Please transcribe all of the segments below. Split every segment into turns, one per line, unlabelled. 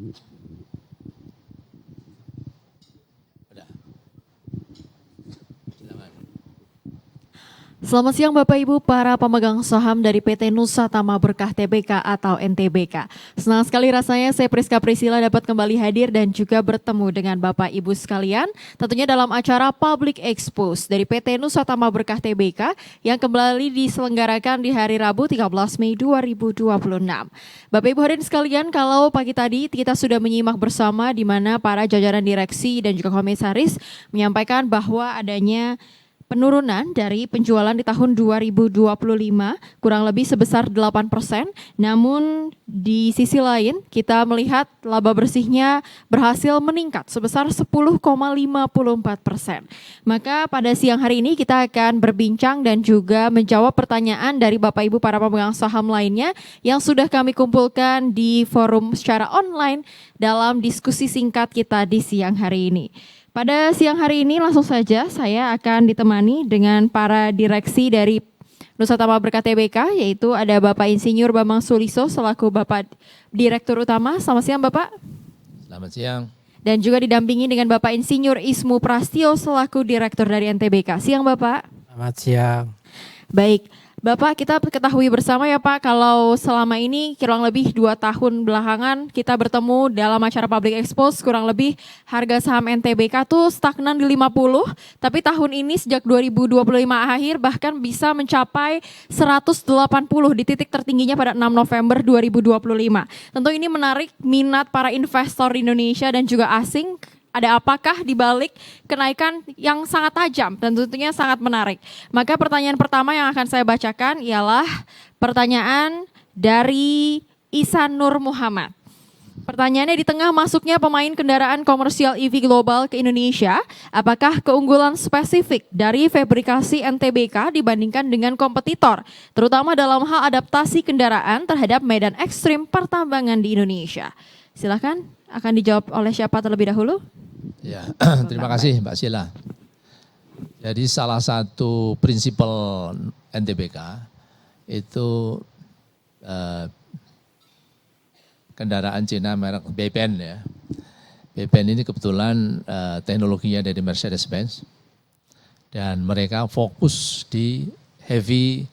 Udah. Silakan.
Selamat siang Bapak Ibu para pemegang saham dari PT Nusa Tama Berkah Tbk atau NTBK. Senang sekali rasanya saya Priska Priscilla dapat kembali hadir dan juga bertemu dengan Bapak Ibu sekalian. Tentunya dalam acara Public Expose dari PT Nusa Tama Berkah Tbk yang kembali diselenggarakan di hari Rabu 13 Mei 2026. Bapak Ibu hadirin sekalian, kalau pagi tadi kita sudah menyimak bersama di mana para jajaran direksi dan juga komisaris menyampaikan bahwa adanya penurunan dari penjualan di tahun 2025 kurang lebih sebesar 8%, namun di sisi lain kita melihat laba bersihnya berhasil meningkat sebesar 10,54%. Maka pada siang hari ini kita akan berbincang dan juga menjawab pertanyaan dari Bapak Ibu para pemegang saham lainnya yang sudah kami kumpulkan di forum secara online dalam diskusi singkat kita di siang hari ini. Pada siang hari ini langsung saja saya akan ditemani dengan para direksi dari Nusa Tama Berkah Tbk, yaitu ada Bapak Insinyur Bambang Suliso selaku Bapak Direktur Utama. Selamat siang Bapak.
Selamat siang.
Dan juga didampingi dengan Bapak Insinyur Ismu Prastio selaku Direktur dari NTBK. Siang Bapak.
Selamat siang.
Baik. Bapak, kita ketahui bersama ya Pak, kalau selama ini kurang lebih 2 tahun belakangan kita bertemu dalam acara Public Expose, kurang lebih harga saham NTBK tuh stagnan di 50, tapi tahun ini sejak 2025 akhir bahkan bisa mencapai 180 di titik tertingginya pada 6 November 2025. Tentu ini menarik minat para investor di Indonesia dan juga asing. Ada apakah di balik kenaikan yang sangat tajam dan tentunya sangat menarik. Maka pertanyaan pertama yang akan saya bacakan ialah pertanyaan dari Ihsan Nur Muhammad. Pertanyaannya, di tengah masuknya pemain kendaraan komersial EV global ke Indonesia, apakah keunggulan spesifik dari fabrikasi NTBK dibandingkan dengan kompetitor, terutama dalam hal adaptasi kendaraan terhadap medan ekstrim pertambangan di Indonesia? Silakan, akan dijawab oleh siapa terlebih dahulu?
Ya, terima kasih Mbak Sila. Jadi salah satu prinsipal NTBK itu kendaraan Cina merek BPN ya. BPN ini kebetulan teknologinya dari Mercedes-Benz dan mereka fokus di heavy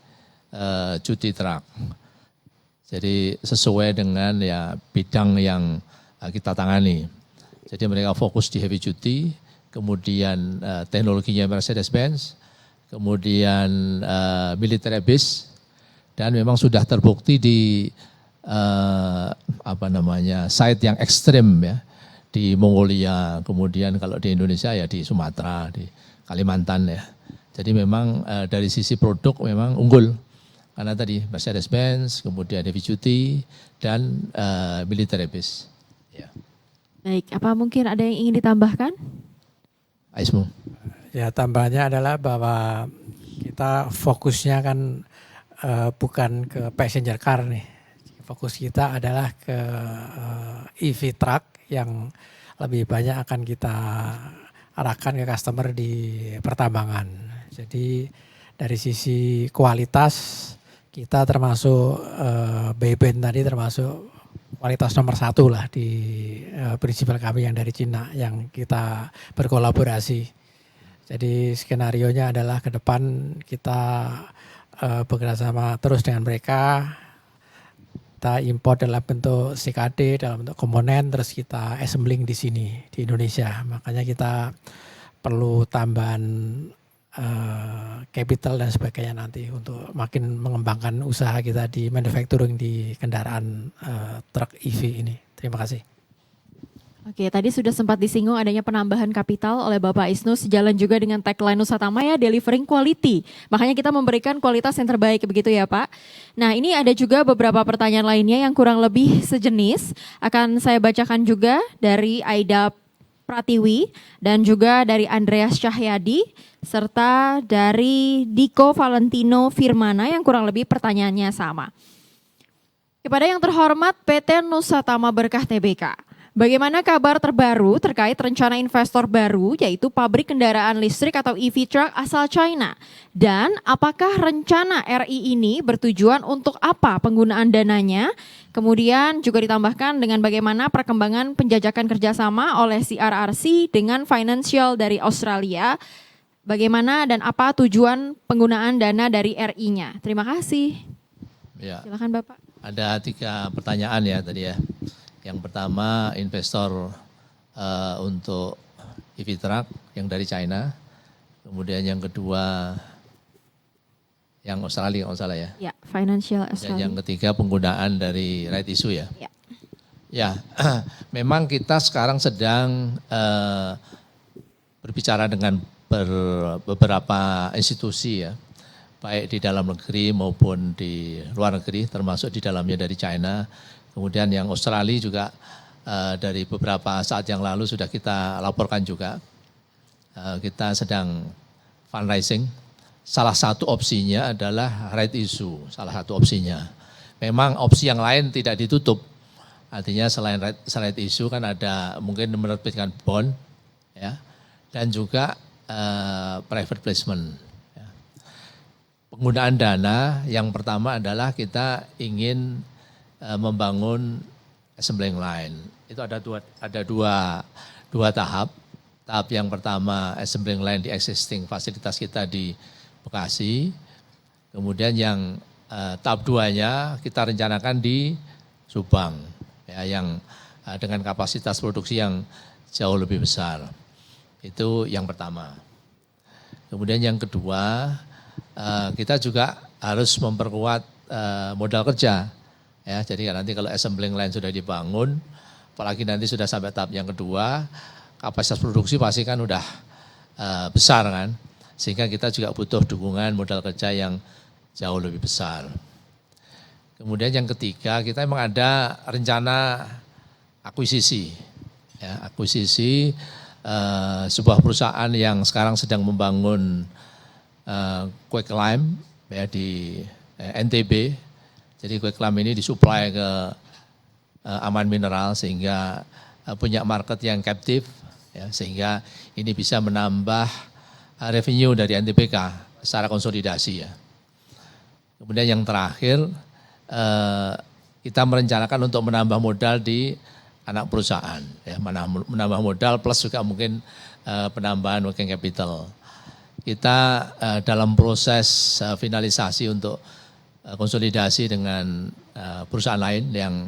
duty truck. Jadi sesuai dengan ya bidang yang kita tangani. Jadi mereka fokus di heavy duty, kemudian teknologinya Mercedes-Benz, kemudian military base, dan memang sudah terbukti di site yang ekstrim ya, di Mongolia, kemudian kalau di Indonesia ya di Sumatera, di Kalimantan ya. Jadi memang dari sisi produk memang unggul. Karena tadi Mercedes-Benz, kemudian heavy duty, dan military base. Ya.
Baik, apa mungkin ada yang ingin ditambahkan?
Aismu.
Ya, tambahannya adalah bahwa kita fokusnya kan bukan ke passenger car nih. Fokus kita adalah ke EV truck yang lebih banyak akan kita arahkan ke customer di pertambangan. Jadi dari sisi kualitas kita termasuk BPN tadi termasuk kualitas nomor 1 lah di prinsipal kami yang dari Cina yang kita berkolaborasi. Jadi skenarionya adalah ke depan kita bekerjasama terus dengan mereka. Kita import dalam bentuk CKD, dalam bentuk komponen, terus kita assembling di sini di Indonesia. Makanya kita perlu tambahan capital dan sebagainya nanti untuk makin mengembangkan usaha kita di manufacturing di kendaraan truk EV ini. Terima kasih.
Oke, tadi sudah sempat disinggung adanya penambahan kapital oleh Bapak Isnu sejalan juga dengan tagline Nusa Tama ya, delivering quality. Makanya kita memberikan kualitas yang terbaik begitu ya Pak. Nah ini ada juga beberapa pertanyaan lainnya yang kurang lebih sejenis. Akan saya bacakan juga dari Aida Pratiwi dan juga dari Andreas Cahyadi serta dari Diko Valentino Firmana yang kurang lebih pertanyaannya sama. Kepada yang terhormat PT Nusa Tama Berkah Tbk, Bagaimana kabar terbaru terkait rencana investor baru yaitu pabrik kendaraan listrik atau EV truck asal China? Dan apakah rencana RI ini bertujuan untuk apa penggunaan dananya? Kemudian juga ditambahkan dengan bagaimana perkembangan penjajakan kerjasama oleh CRRC dengan financial dari Australia. Bagaimana dan apa tujuan penggunaan dana dari RI-nya? Terima kasih.
Ya.
Silakan Bapak.
Ada 3 pertanyaan ya tadi ya. Yang pertama investor untuk EV truck yang dari China. Kemudian yang kedua yang Australia kalau salah ya.
Ya, financial
Dan
Australia.
yang ketiga penggunaan dari right issue ya.
Ya.
Ya, memang kita sekarang sedang berbicara dengan beberapa institusi ya, baik di dalam negeri maupun di luar negeri, termasuk di dalamnya dari China. Kemudian yang Australia juga dari beberapa saat yang lalu sudah kita laporkan juga. Kita sedang fundraising. Salah satu opsinya adalah right issue, salah satu opsinya. Memang opsi yang lain tidak ditutup. Artinya selain right issue kan ada mungkin menerbitkan bond, ya, dan juga private placement. Ya. Penggunaan dana yang pertama adalah kita ingin membangun assembling line. Itu ada dua tahap. Tahap yang pertama assembling line di existing fasilitas kita di Bekasi. Kemudian yang tahap 2-nya kita rencanakan di Subang, ya, yang dengan kapasitas produksi yang jauh lebih besar. Itu yang pertama. Kemudian yang kedua, kita juga harus memperkuat modal kerja. Ya, jadi nanti kalau assembling line sudah dibangun, apalagi nanti sudah sampai tahap yang kedua, kapasitas produksi pasti kan udah besar kan, sehingga kita juga butuh dukungan modal kerja yang jauh lebih besar. Kemudian yang ketiga, kita memang ada rencana akuisisi, ya, akuisisi sebuah perusahaan yang sekarang sedang membangun quicklime ya di NTB. Jadi quicklime ini disuplai ke Aman Mineral sehingga punya market yang captive, ya, sehingga ini bisa menambah revenue dari NTBK secara konsolidasi ya. Kemudian yang terakhir kita merencanakan untuk menambah modal di anak perusahaan, ya, menambah modal plus juga mungkin penambahan working capital. Kita dalam proses finalisasi untuk konsolidasi dengan perusahaan lain yang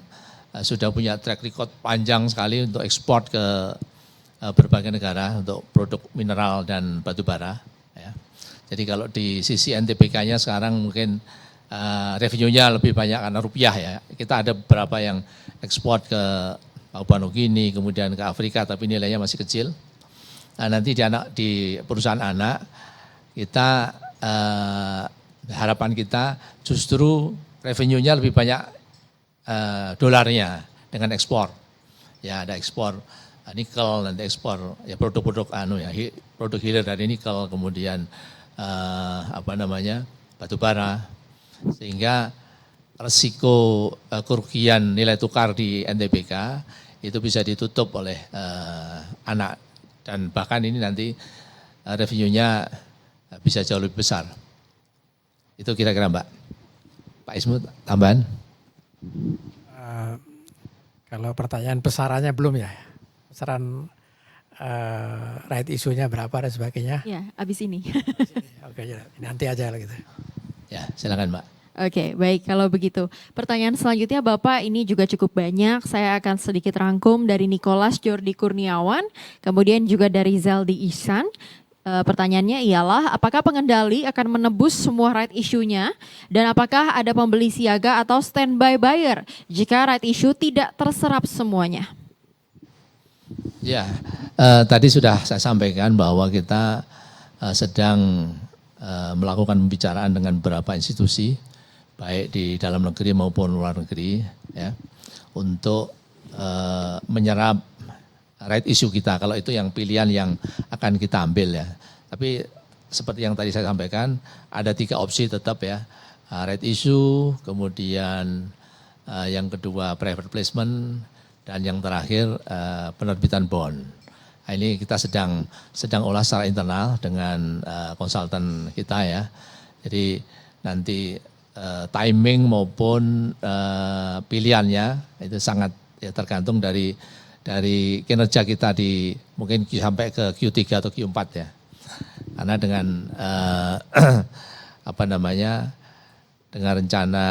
sudah punya track record panjang sekali untuk ekspor ke berbagai negara untuk produk mineral dan batu bara. Ya. Jadi kalau di sisi NTBK-nya sekarang mungkin revenue-nya lebih banyak karena rupiah ya. Kita ada beberapa yang ekspor ke Papua Nugini, kemudian ke Afrika, tapi nilainya masih kecil. Nah, nanti di perusahaan anak kita harapan kita justru revenue-nya lebih banyak dolarnya dengan ekspor. Ya, ada ekspor nikel, nanti ekspor ya produk-produk produk hilir dari nikel, kemudian batu bara, sehingga resiko kerugian nilai tukar di NTBK itu bisa ditutup oleh anak, dan bahkan ini nanti revenue-nya bisa jauh lebih besar. Itu kira-kira Mbak. Pak Ismu, tambahan?
Kalau pertanyaan besarannya belum ya, besaran right issue-nya berapa dan sebagainya.
Ya, abis ini.
Oke, nanti aja lah gitu.
Ya, silakan Mbak.
Oke, baik kalau begitu. Pertanyaan selanjutnya Bapak ini juga cukup banyak. Saya akan sedikit rangkum dari Nicholas Jordi Kurniawan, kemudian juga dari Zaldi Ihsan. Pertanyaannya ialah apakah pengendali akan menebus semua right issue-nya dan apakah ada pembeli siaga atau standby buyer jika right issue tidak terserap semuanya?
Ya, tadi sudah saya sampaikan bahwa kita sedang melakukan pembicaraan dengan beberapa institusi, baik di dalam negeri maupun luar negeri, ya, untuk menyerap right issue kita, kalau itu yang pilihan yang akan kita ambil ya. Tapi seperti yang tadi saya sampaikan, ada 3 opsi tetap ya, right issue, kemudian yang kedua private placement, dan yang terakhir penerbitan bond. Nah, ini kita sedang olah secara internal dengan konsultan kita ya. Jadi nanti timing maupun pilihannya itu sangat ya, tergantung dari kinerja kita di mungkin sampai ke Q3 atau Q4 ya. Karena dengan dengan rencana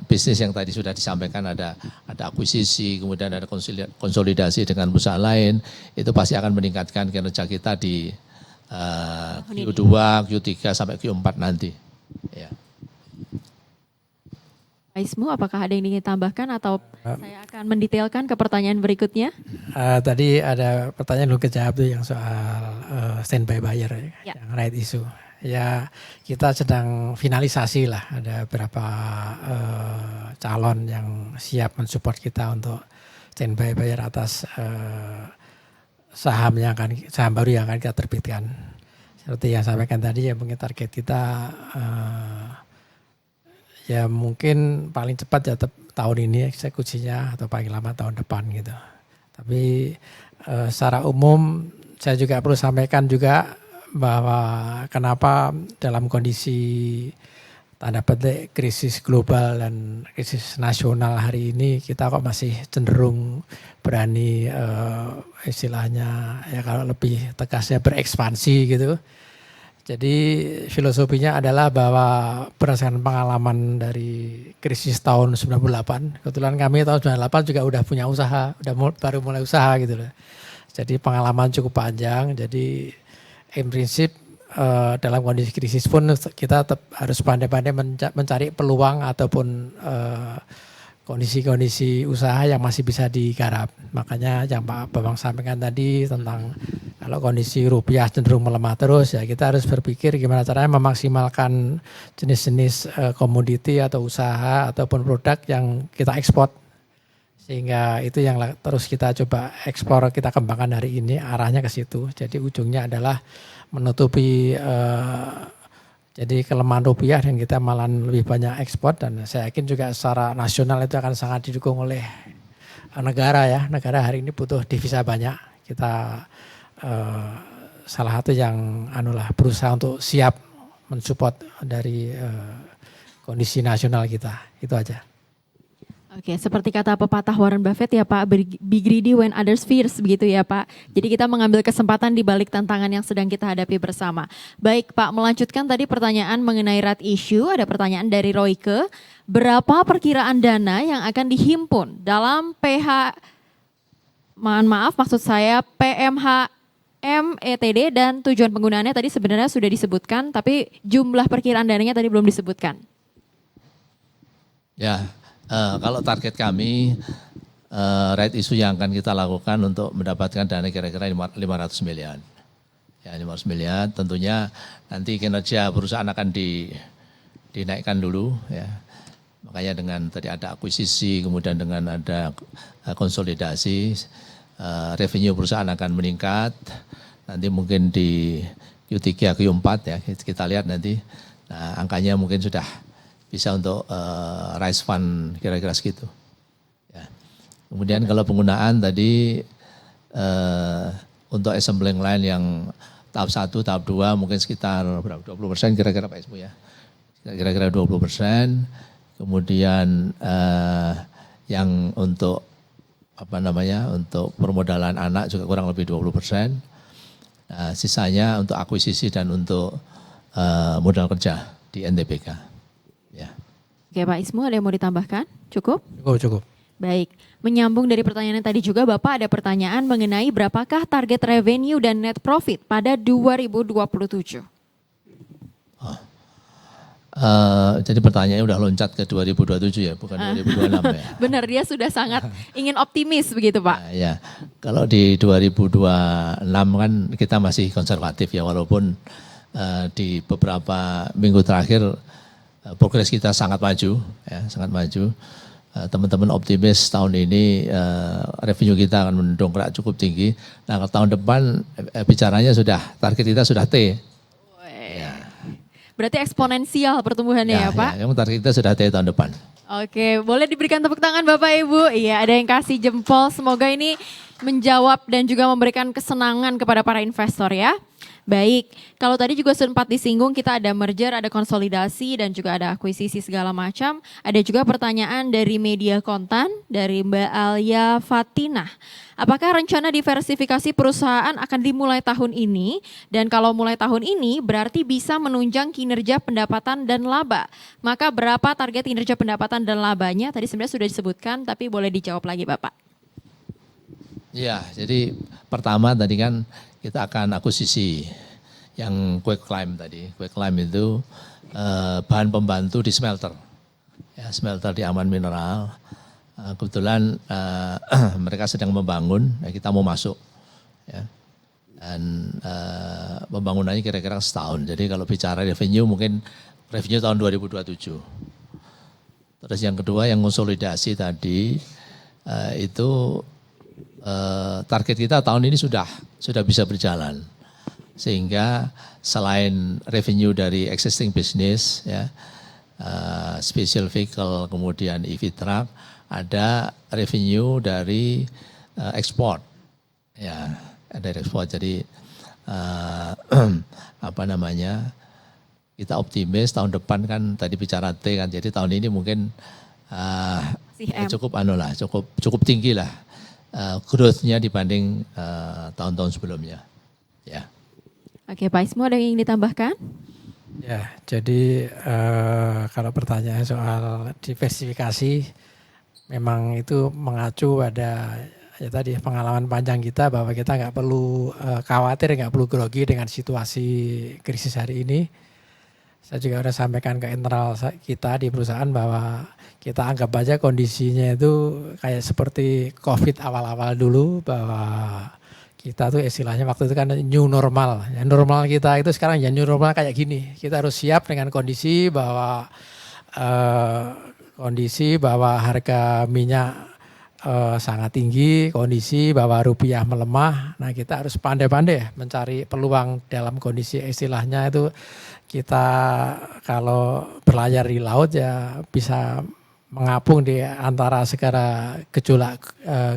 bisnis yang tadi sudah disampaikan, ada akuisisi, kemudian ada konsolidasi dengan perusahaan lain, itu pasti akan meningkatkan kinerja kita di Q2, Q3 sampai Q4 nanti. Ya.
Pak Ismu, apakah ada yang ingin ditambahkan atau saya akan mendetailkan ke pertanyaan berikutnya?
Tadi ada pertanyaan belum kejawab tuh yang soal standby buyer yang right issue. Ya kita sedang finalisasi lah, ada beberapa calon yang siap mensupport kita untuk standby buyer atas saham baru yang akan kita terbitkan. Seperti yang sampaikan tadi ya, mungkin target kita ya mungkin paling cepat ya tahun ini eksekusinya atau paling lama tahun depan gitu. Tapi secara umum saya juga perlu sampaikan juga bahwa kenapa dalam kondisi tanda petik krisis global dan krisis nasional hari ini kita kok masih cenderung berani istilahnya ya kalau lebih tegasnya berekspansi gitu. Jadi filosofinya adalah bahwa berdasarkan pengalaman dari krisis tahun 98, kebetulan kami tahun 98 juga udah punya usaha, baru mulai usaha gitu loh. Jadi pengalaman cukup panjang, jadi in prinsip dalam kondisi krisis pun kita tetap harus pandai-pandai mencari peluang ataupun kondisi-kondisi usaha yang masih bisa digarap. Makanya yang Pak Bambang sampaikan tadi tentang kalau kondisi rupiah cenderung melemah terus ya kita harus berpikir gimana caranya memaksimalkan jenis-jenis komoditi atau usaha ataupun produk yang kita ekspor. Sehingga itu yang terus kita coba ekspor, kita kembangkan hari ini arahnya ke situ. Jadi ujungnya adalah menutupi jadi kelemahan rupiah dan kita malah lebih banyak ekspor. Dan saya yakin juga secara nasional itu akan sangat didukung oleh negara ya. Negara hari ini butuh devisa banyak. Kita salah satu yang berusaha untuk siap mensupport dari kondisi nasional kita. Itu aja.
Oke, seperti kata pepatah Warren Buffett ya Pak, be greedy when others fears, begitu ya Pak. Jadi kita mengambil kesempatan di balik tantangan yang sedang kita hadapi bersama. Baik Pak, melanjutkan tadi pertanyaan mengenai right issue, ada pertanyaan dari Royke. Berapa perkiraan dana yang akan dihimpun dalam maksud saya PMHM ETD dan tujuan penggunaannya tadi sebenarnya sudah disebutkan, tapi jumlah perkiraan dananya tadi belum disebutkan.
Ya. Kalau target kami, right issue yang akan kita lakukan untuk mendapatkan dana kira-kira 500 miliar. Ya 500 miliar, tentunya nanti kinerja perusahaan akan dinaikkan dulu. Ya. Makanya dengan tadi ada akuisisi, kemudian dengan ada konsolidasi, revenue perusahaan akan meningkat. Nanti mungkin di Q3, Q4 ya, kita lihat nanti. Nah, angkanya mungkin sudah bisa untuk raise fund kira-kira segitu. Ya. Kemudian kalau penggunaan tadi untuk assembling line yang tahap 1, tahap 2 mungkin sekitar berapa? 20% kira-kira Pak Ismu ya. Kira-kira 20%. Kemudian yang untuk untuk permodalan anak juga kurang lebih 20%. Nah, sisanya untuk akuisisi dan untuk modal kerja di NTBK. Ya.
Oke Pak Ismu, ada yang mau ditambahkan? Cukup?
Cukup.
Baik, menyambung dari pertanyaan yang tadi juga Bapak ada pertanyaan mengenai berapakah target revenue dan net profit pada 2027?
Jadi pertanyaannya udah loncat ke 2027 ya, bukan 2026 ya.
Benar, dia sudah sangat ingin optimis begitu Pak.
Nah, ya, kalau di 2026 kan kita masih konservatif ya, walaupun di beberapa minggu terakhir progres kita sangat maju, ya, sangat maju. Teman-teman optimis tahun ini revenue kita akan mendongkrak cukup tinggi. Nah, kalau tahun depan bicaranya target kita sudah T.
Ya. Berarti eksponensial pertumbuhannya ya Pak?
Ya, yang target kita sudah T tahun depan.
Oke, boleh diberikan tepuk tangan Bapak Ibu. Iya, ada yang kasih jempol. Semoga ini menjawab dan juga memberikan kesenangan kepada para investor ya. Baik, kalau tadi juga sempat disinggung kita ada merger, ada konsolidasi dan juga ada akuisisi segala macam. Ada juga pertanyaan dari media kontan dari Mbak Alia Fatinah. Apakah rencana diversifikasi perusahaan akan dimulai tahun ini? Dan kalau mulai tahun ini berarti bisa menunjang kinerja pendapatan dan laba. Maka berapa target kinerja pendapatan dan labanya? Tadi sebenarnya sudah disebutkan tapi boleh dijawab lagi Bapak.
Ya, jadi pertama tadi kan kita akan akuisisi yang quicklime tadi. Quicklime itu bahan pembantu di smelter. Ya, smelter di Aman Mineral. Kebetulan mereka sedang membangun, ya kita mau masuk. Ya. Dan pembangunannya kira-kira setahun. Jadi kalau bicara revenue mungkin revenue tahun 2027. Terus yang kedua yang konsolidasi tadi itu target kita tahun ini sudah bisa berjalan. Sehingga selain revenue dari existing business, ya, special vehicle, kemudian EV truck, ada revenue dari ekspor, ya, dari ekspor. Jadi apa namanya? Kita optimis tahun depan kan tadi bicara T kan, jadi tahun ini mungkin cukup tinggi lah growth-nya dibanding tahun-tahun sebelumnya. Ya.
Oke, Pak Ismo ada yang ingin ditambahkan?
Ya, jadi kalau pertanyaan soal diversifikasi, memang itu mengacu pada ya tadi pengalaman panjang kita bahwa kita nggak perlu khawatir, nggak perlu grogi dengan situasi krisis hari ini. Saya juga sudah sampaikan ke internal kita di perusahaan bahwa kita anggap aja kondisinya itu kayak seperti COVID awal-awal dulu, bahwa kita tuh istilahnya waktu itu kan new normal. Ya, normal kita itu sekarang ya new normal kayak gini. Kita harus siap dengan kondisi bahwa harga minyak sangat tinggi, kondisi bahwa rupiah melemah. Nah, kita harus pandai-pandai mencari peluang dalam kondisi istilahnya itu kita kalau berlayar di laut ya bisa mengapung di antara segala gejolak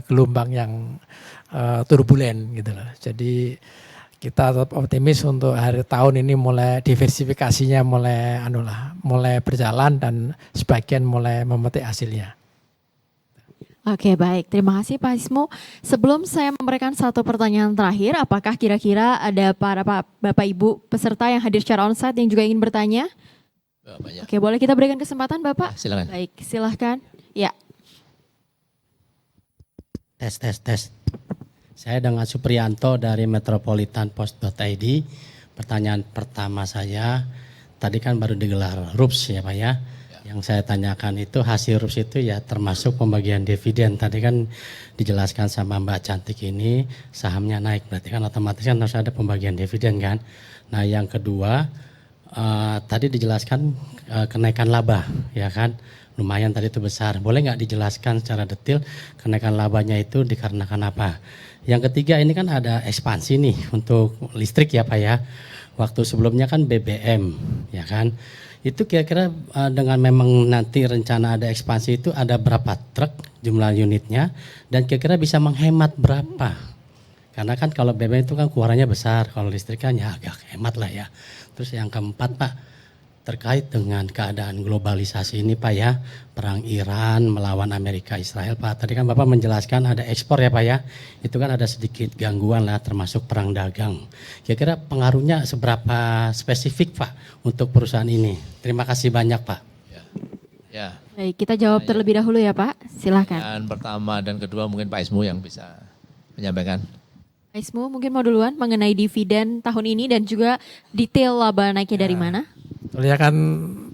gelombang yang turbulen gitu loh. Jadi kita tetap optimis untuk hari tahun ini mulai diversifikasinya mulai berjalan dan sebagian mulai memetik hasilnya.
Oke, baik. Terima kasih Pak Ismo. Sebelum saya memberikan satu pertanyaan terakhir, apakah kira-kira ada para Bapak Ibu peserta yang hadir secara onsite yang juga ingin bertanya?
Banyak.
Oke, boleh kita berikan kesempatan Bapak?
Ya, silakan.
Baik, silahkan. Ya.
Tes. Saya dengan Supriyanto dari metropolitanpost.id. Pertanyaan pertama saya, tadi kan baru digelar RUPS ya Pak ya. Yang saya tanyakan itu hasil RUPS itu ya termasuk pembagian dividen. Tadi kan dijelaskan sama Mbak Cantik ini sahamnya naik, berarti kan otomatis kan harus ada pembagian dividen kan. Nah yang kedua tadi dijelaskan kenaikan laba ya kan. Lumayan tadi itu besar. Boleh nggak dijelaskan secara detail kenaikan labanya itu dikarenakan apa? Yang ketiga ini kan ada ekspansi nih untuk listrik ya Pak ya. Waktu sebelumnya kan BBM ya kan. Itu kira-kira dengan memang nanti rencana ada ekspansi itu ada berapa truk jumlah unitnya dan kira-kira bisa menghemat berapa? Karena kan kalau BBM itu kan keluarannya besar, kalau listrik kan ya agak hemat lah ya. Terus yang keempat Pak, terkait dengan keadaan globalisasi ini Pak ya, perang Iran melawan Amerika Israel Pak. Tadi kan Bapak menjelaskan ada ekspor ya Pak ya, itu kan ada sedikit gangguan lah termasuk perang dagang. Kira-kira pengaruhnya seberapa spesifik Pak untuk perusahaan ini? Terima kasih banyak Pak.
Ya.
Baik, kita jawab terlebih dahulu ya Pak, silahkan.
Dan pertama dan kedua mungkin Pak Ismo yang bisa menyampaikan.
Pak Ismo mungkin mau duluan mengenai dividen tahun ini dan juga detail laba naiknya dari mana?
Ya kan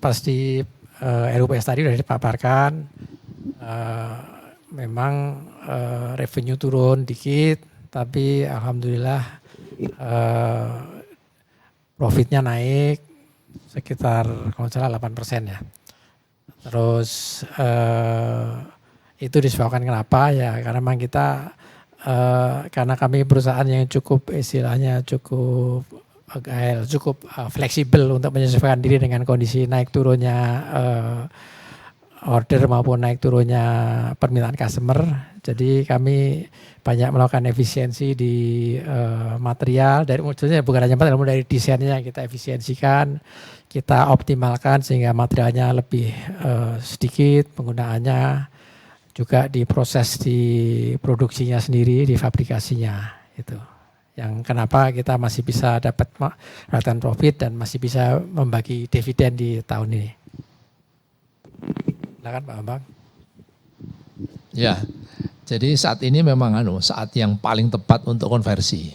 pasti RUPS tadi sudah dipaparkan, memang revenue turun dikit, tapi alhamdulillah profitnya naik sekitar kalau salah 8% ya. Terus itu disebabkan kenapa ya karena memang kita karena kami perusahaan yang cukup istilahnya cukup fleksibel untuk menyesuaikan diri dengan kondisi naik turunnya order maupun naik turunnya permintaan customer. Jadi kami banyak melakukan efisiensi di material, dari maksudnya bukan hanya material, namun dari desainnya kita efisiensikan, kita optimalkan sehingga materialnya lebih sedikit penggunaannya, juga di proses di produksinya sendiri, di fabrikasinya itu. Yang kenapa kita masih bisa dapat return profit dan masih bisa membagi dividen di tahun ini. Silakan Pak Bambang.
Ya, jadi saat ini memang saat yang paling tepat untuk konversi.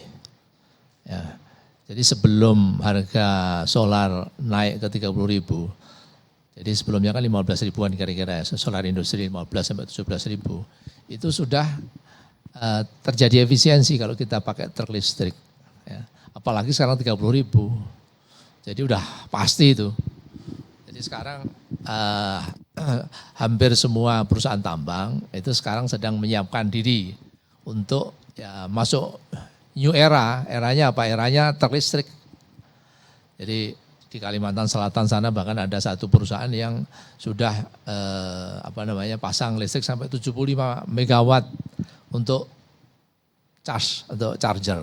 Ya, jadi sebelum harga solar naik ke 30.000, jadi sebelumnya kan 15 ribuan kira-kira ya, solar industri 15 sampai 17 ribu, itu sudah terjadi efisiensi kalau kita pakai truk listrik. Ya. Apalagi sekarang 30.000, jadi udah pasti itu. Jadi sekarang hampir semua perusahaan tambang itu sekarang sedang menyiapkan diri untuk ya masuk new era. Eranya apa? Eranya truk listrik. Jadi di Kalimantan Selatan sana bahkan ada satu perusahaan yang sudah pasang listrik sampai 75 megawatt untuk charge atau charger.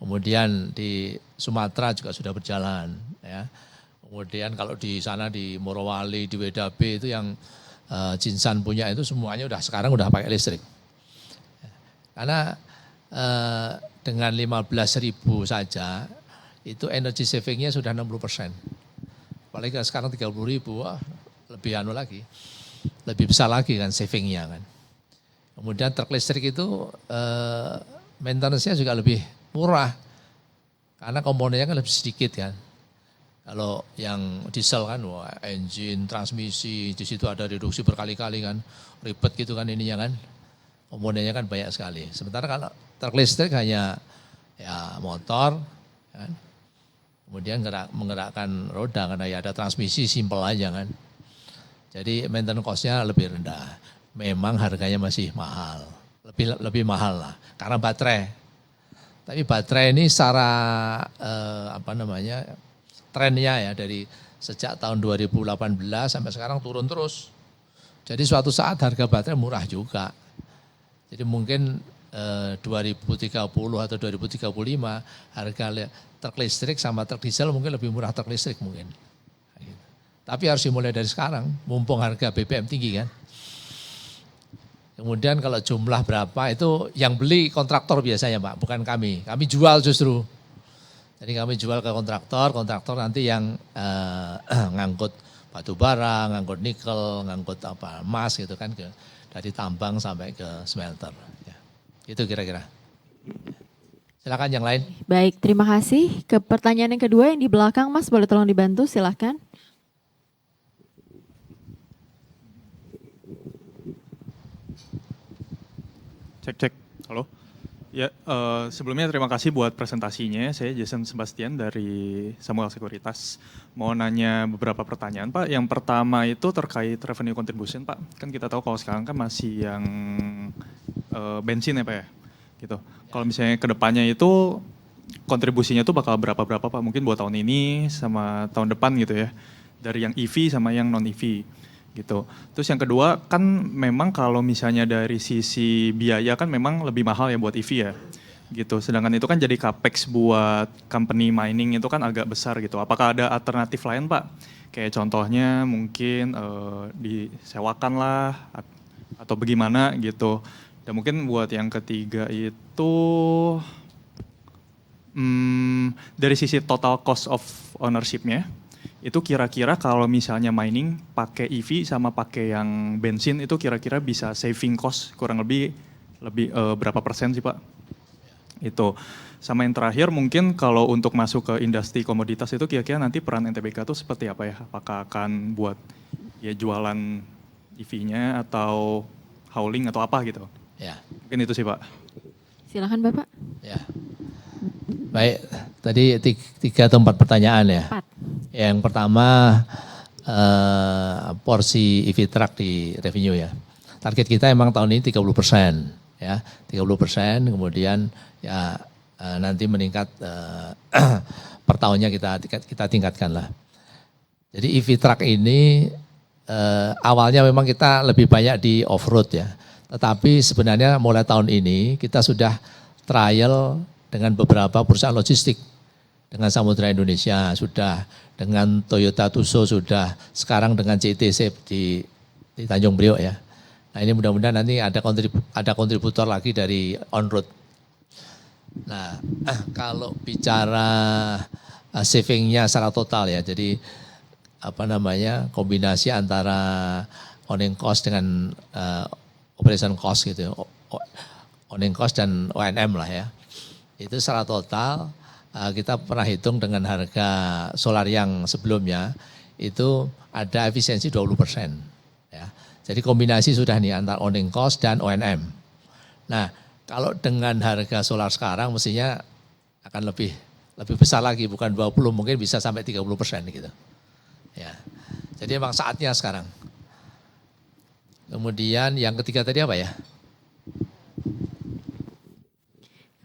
Kemudian di Sumatera juga sudah berjalan ya. Kemudian kalau di sana di Morowali, di WDB itu yang Jinsan punya itu semuanya sekarang udah pakai listrik. Karena dengan 15.000 saja itu energy savingnya sudah 60%. Apalagi sekarang 30.000, lebih lagi, lebih besar lagi kan savingnya kan. Kemudian truk listrik itu maintenance-nya juga lebih murah karena komponennya kan lebih sedikit kan. Kalau yang diesel kan, engine, transmisi, di situ ada reduksi berkali-kali kan, ribet gitu kan ininya kan, komponennya kan banyak sekali. Sementara kalau truk listrik hanya ya motor, kan, kemudian menggerakkan roda karena ya ada transmisi simpel aja kan. Jadi maintenance cost-nya lebih rendah. Memang harganya masih mahal, lebih mahal lah, karena baterai. Tapi baterai ini secara trennya ya dari sejak tahun 2018 sampai sekarang turun terus. Jadi suatu saat harga baterai murah juga. Jadi mungkin 2030 atau 2035 harga truk listrik sama truk diesel mungkin lebih murah truk listrik mungkin. Tapi harus dimulai dari sekarang, mumpung harga BBM tinggi kan. Kemudian kalau jumlah berapa itu yang beli kontraktor biasanya Pak, bukan kami. Kami jual justru. Jadi kami jual ke kontraktor nanti yang ngangkut batu bara, ngangkut nikel, ngangkut emas gitu kan dari tambang sampai ke smelter. Ya. Itu kira-kira. Silakan yang lain.
Baik, terima kasih. Ke pertanyaan yang kedua yang di belakang Mas, boleh tolong dibantu, silakan.
Cek. Halo. Ya, sebelumnya terima kasih buat presentasinya. Saya Jason Sebastian dari Samuel Sekuritas. Mau nanya beberapa pertanyaan, Pak. Yang pertama itu terkait revenue contribution, Pak. Kan kita tahu kalau sekarang kan masih yang bensin ya, Pak ya. Gitu. Kalau misalnya ke depannya itu kontribusinya itu bakal berapa-berapa, Pak? Mungkin buat tahun ini sama tahun depan gitu ya. Dari yang EV sama yang non-EV. Gitu. Terus yang kedua kan memang kalau misalnya dari sisi biaya kan memang lebih mahal ya buat EV ya gitu. Sedangkan itu kan jadi capex buat company mining itu kan agak besar gitu. Apakah ada alternatif lain Pak? Kayak contohnya mungkin disewakan lah atau bagaimana gitu. Dan mungkin buat yang ketiga itu dari sisi total cost of ownership-nya. Itu kira-kira kalau misalnya mining pakai EV sama pakai yang bensin itu kira-kira bisa saving cost kurang lebih berapa persen sih Pak? Itu. Sama yang terakhir mungkin kalau untuk masuk ke industri komoditas itu kira-kira nanti peran NTBK itu seperti apa ya? Apakah akan buat ya jualan EV-nya atau hauling atau apa gitu?
Ya.
Mungkin itu sih Pak.
Silakan Bapak.
Ya. Baik, tadi 3 atau 4 pertanyaan ya.
4.
Yang pertama porsi EV truck di revenue ya. Target kita emang tahun ini 30% ya, 30%. Kemudian ya nanti meningkat per tahunnya kita tingkatkan lah. Jadi EV truck ini awalnya memang kita lebih banyak di off-road ya. Tetapi sebenarnya mulai tahun ini kita sudah trial dengan beberapa perusahaan logistik. Dengan Samudra Indonesia sudah, dengan Toyota Tuso sudah, sekarang dengan CTC di Tanjung Priok ya. Nah ini mudah-mudahan nanti ada kontributor lagi dari on-road. Nah kalau bicara savingnya secara total ya, jadi kombinasi antara owning cost dengan operation cost gitu, owning cost dan O&M lah ya. Itu secara total kita pernah hitung dengan harga solar yang sebelumnya itu ada efisiensi 20%. Ya. Jadi kombinasi sudah nih antara owning cost dan O&M. Nah kalau dengan harga solar sekarang mestinya akan lebih besar lagi, bukan 20, mungkin bisa sampai 30% gitu. Ya. Jadi memang saatnya sekarang. Kemudian yang ketiga tadi apa ya?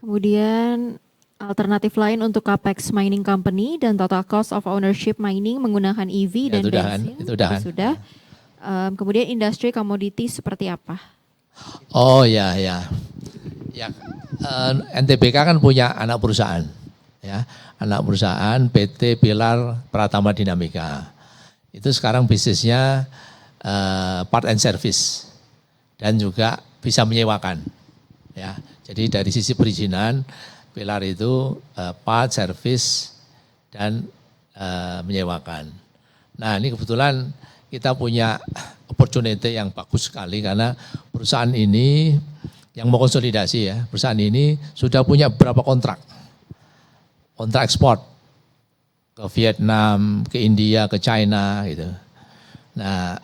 Kemudian alternatif lain untuk capex mining company dan total cost of ownership mining menggunakan EV dan bensin.
Itu udah kan?
Sudah. Kemudian industri komoditi seperti apa?
Oh ya. NTBK kan punya anak perusahaan. Ya, anak perusahaan PT Pilar Pratama Dinamika. Itu sekarang bisnisnya part and service dan juga bisa menyewakan. Ya, jadi dari sisi perizinan Pilar itu part, service, dan menyewakan. Nah ini kebetulan kita punya opportunity yang bagus sekali karena perusahaan ini yang mau konsolidasi ya, perusahaan ini sudah punya beberapa kontrak ekspor ke Vietnam, ke India, ke China gitu. Nah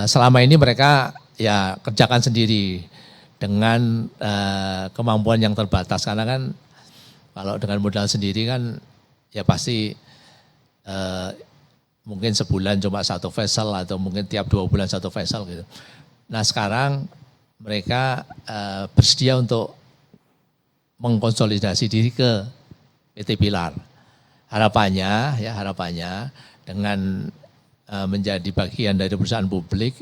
selama ini mereka ya kerjakan sendiri dengan kemampuan yang terbatas karena kan kalau dengan modal sendiri kan ya pasti mungkin sebulan cuma satu vessel atau mungkin tiap 2 bulan satu vessel gitu. Nah sekarang mereka bersedia untuk mengkonsolidasi diri ke PT Pilar. Harapannya dengan menjadi bagian dari perusahaan publik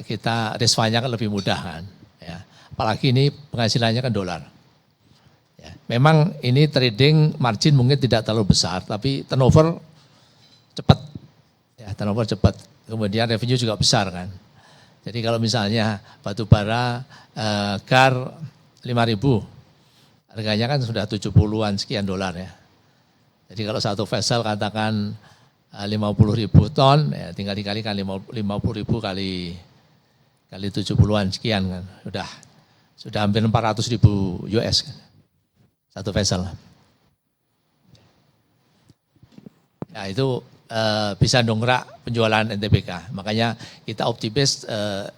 kita resvanya kan lebih mudah kan, ya. Apalagi ini penghasilannya kan dolar. Ya. Memang ini trading margin mungkin tidak terlalu besar, tapi turnover cepat, ya turnover cepat. Kemudian revenue juga besar kan. Jadi kalau misalnya batu bara GAR 5.000, harganya kan sudah 70-an sekian dolar ya. Jadi kalau satu vessel katakan 50.000 ton, ya tinggal dikalikan 50.000 kali 70-an sekian kan, sudah hampir 400.000 US kan, satu vessel. Ya itu bisa dongkrak penjualan NTBK, makanya kita optimis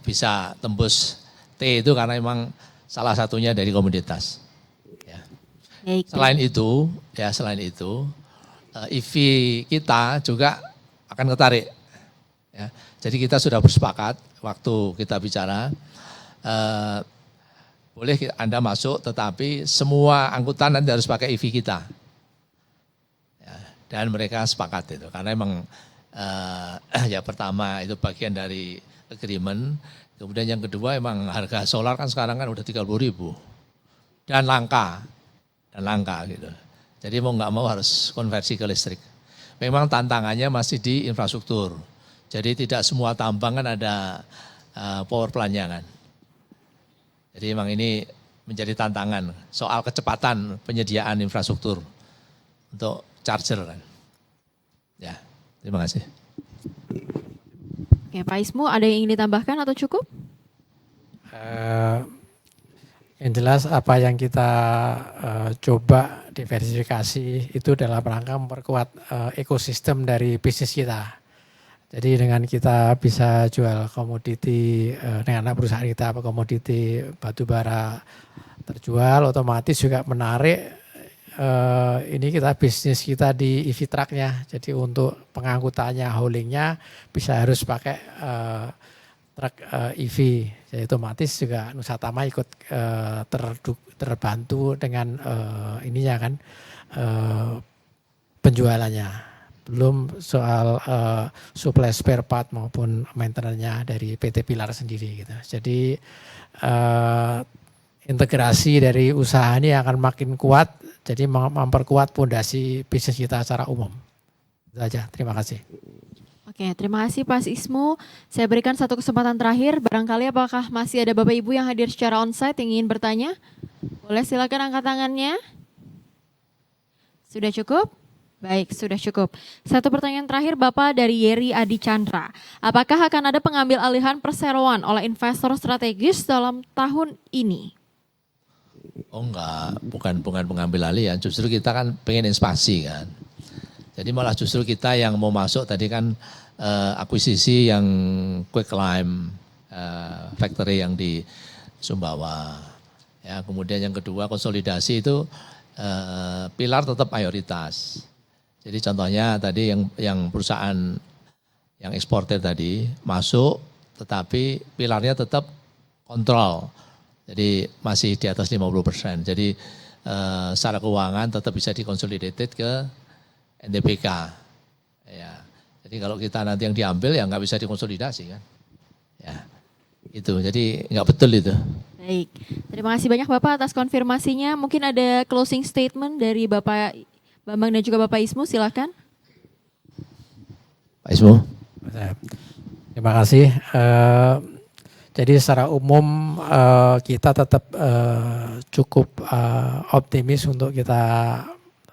bisa tembus T itu karena memang salah satunya dari komoditas. Ya. Selain itu, EV kita juga akan ketarik. Ya. Jadi kita sudah bersepakat waktu kita bicara, boleh Anda masuk tetapi semua angkutan nanti harus pakai EV kita. Ya. Dan mereka sepakat itu, karena memang ya pertama itu bagian dari agreement, kemudian yang kedua memang harga solar kan sekarang kan udah 30.000 dan langka gitu. Jadi mau nggak mau harus konversi ke listrik. Memang tantangannya masih di infrastruktur. Jadi tidak semua tambang kan ada power plant-nya kan. Jadi memang ini menjadi tantangan soal kecepatan penyediaan infrastruktur untuk charger kan. Ya, terima kasih.
Oke, Pak Ismu ada yang ingin ditambahkan atau cukup?
Yang jelas apa yang kita coba diversifikasi itu dalam rangka memperkuat ekosistem dari bisnis kita. Jadi dengan kita bisa jual komoditi dengan anak perusahaan kita, komoditi batu bara terjual, otomatis juga menarik ini kita bisnis kita di EV trucknya. Jadi untuk pengangkutannya, haulingnya bisa harus pakai truk EV. Jadi otomatis juga Nusatama ikut terbantu dengan ininya kan penjualannya. Belum soal supply spare part maupun maintenance-nya dari PT Pilar sendiri gitu. Jadi integrasi dari usaha ini akan makin kuat, jadi memperkuat fondasi bisnis kita secara umum. Itu aja, terima kasih.
Oke, terima kasih Pak Ismu. Saya berikan satu kesempatan terakhir, barangkali apakah masih ada Bapak Ibu yang hadir secara onsite yang ingin bertanya? Boleh silakan angkat tangannya. Sudah cukup? Baik, sudah cukup. Satu pertanyaan terakhir Bapak dari Yeri Adi Chandra. Apakah akan ada pengambil alihan perseroan oleh investor strategis dalam tahun ini?
Oh enggak, bukan pengambil alihan, justru kita kan pengen ekspansi kan. Jadi malah justru kita yang mau masuk tadi kan akuisisi yang Quick Lime factory yang di Sumbawa. Ya, kemudian yang kedua konsolidasi itu pilar tetap mayoritas. Jadi contohnya tadi yang perusahaan yang eksportir tadi masuk tetapi pilarnya tetap kontrol. Jadi masih di atas 50%. Jadi secara keuangan tetap bisa dikonsolidated ke NTBK. Ya. Jadi kalau kita nanti yang diambil ya nggak bisa dikonsolidasi kan. Ya. Itu. Jadi nggak betul itu.
Baik. Terima kasih banyak Bapak atas konfirmasinya. Mungkin ada closing statement dari Bapak Bambang dan juga Bapak Ismu, silakan.
Pak Ismu.
Terima kasih. Jadi secara umum kita tetap cukup optimis untuk kita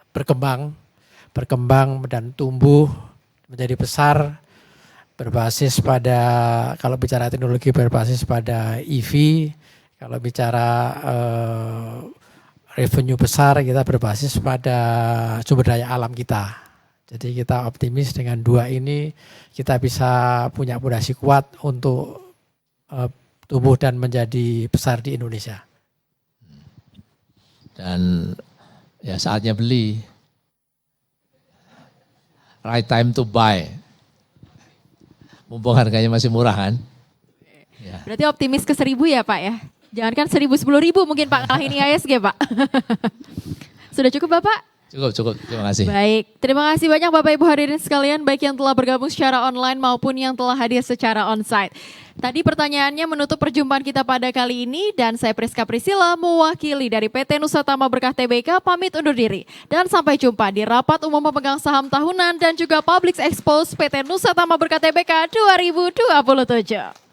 berkembang dan tumbuh menjadi besar berbasis pada, kalau bicara teknologi berbasis pada EV, kalau bicara revenue besar kita berbasis pada sumber daya alam kita. Jadi kita optimis dengan dua ini kita bisa punya fondasi kuat untuk tumbuh dan menjadi besar di Indonesia.
Dan ya saatnya beli. Right time to buy. Mumpung harganya masih murah kan. Ya.
Berarti optimis ke 1.000 ya Pak ya? Jangankan 1.000, 10.000 mungkin Pak kali ini ISG Pak. Sudah cukup Bapak?
Cukup. Terima kasih.
Baik, terima kasih banyak Bapak Ibu hadirin sekalian, baik yang telah bergabung secara online maupun yang telah hadir secara onsite. Tadi pertanyaannya menutup perjumpaan kita pada kali ini dan saya Priska Priscilla mewakili dari PT Nusa Tama Berkah Tbk pamit undur diri. Dan sampai jumpa di Rapat Umum Pemegang Saham Tahunan dan juga Public Expose PT Nusa Tama Berkah Tbk 2027.